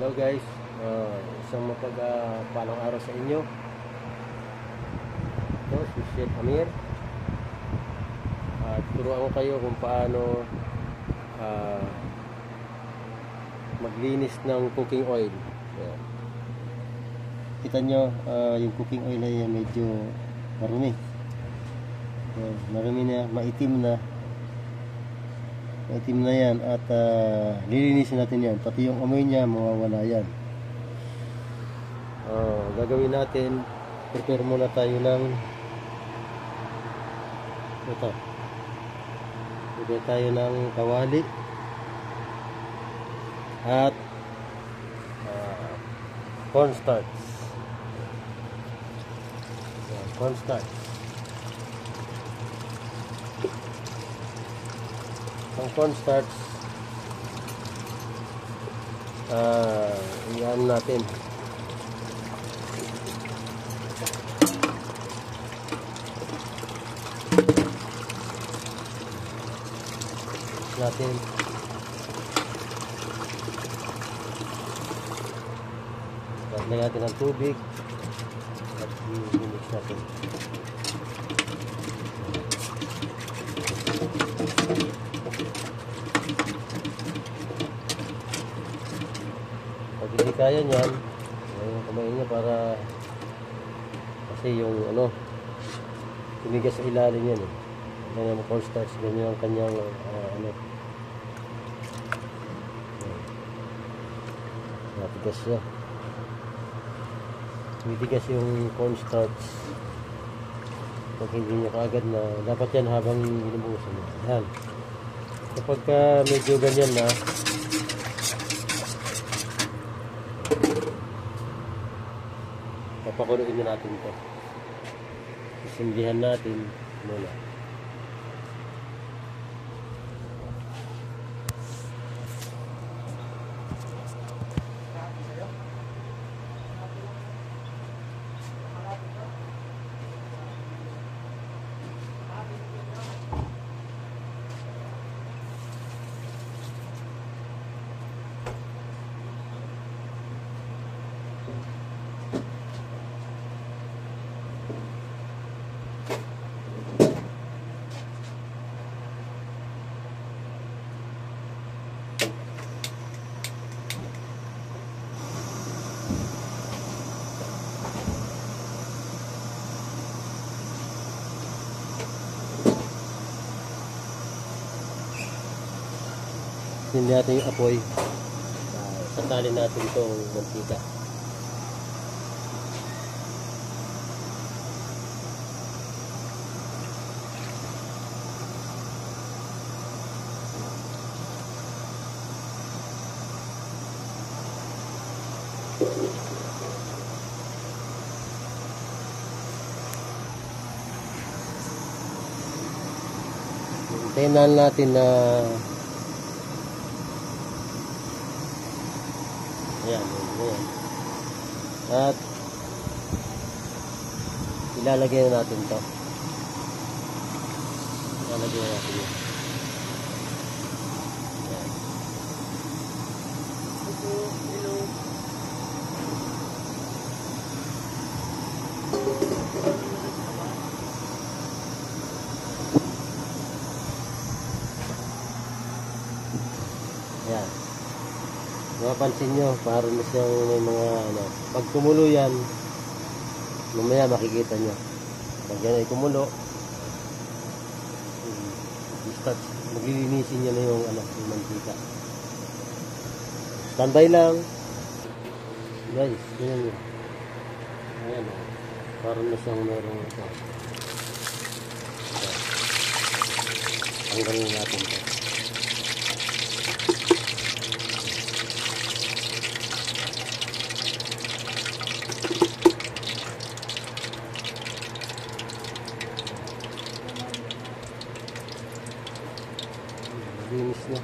Hello guys, isang mapagpalang araw sa inyo. Ito si Chef Amir. Turuan ko kayo kung paano maglinis ng cooking oil. Ayan. Kita nyo, yung cooking oil ay medyo marumi. Ayan, marumi na, maitim na yan at lilinisin natin yan, pati yung amoy niya mawawala yan. Gagawin natin, prepare muna tayo ng ito, prepare tayo ng kawali at cornstarch. Cornstarch. Ang cornstarch, iyan natin. Lagyan natin ng tubig at i-mix natin. Pag hindi kaya niyan, yung kamay niya para kasi yung tumigas sa ilalim yan eh. Ganyan mo cornstarch, ganyan ang kanyang matigas siya. Mitigas yung cornstarch. Pag hindi nyo kaagad na, dapat yan habang binubuhusan nyo. Yan. Kapag medyo ganyan na, papakuluin na natin ito. Isindihan natin muna. Hindi natin yung apoy. Sasalin natin itong mantika. Hintayin natin na ayan. At ilalagay na natin ito. Ilalagay na natin yun. Ayan. Hello. Ayan. Mapapansin nyo, parang na siyang may mga pag kumulo yan, mamaya makikita nyo. Pag yan ay kumulo, maglilinisin nyo na yung yung mantika. Standby lang. Guys, tingnan nyo. Ayan o. Parang na siyang merong ito. Tanggalin natin ito. Linis na.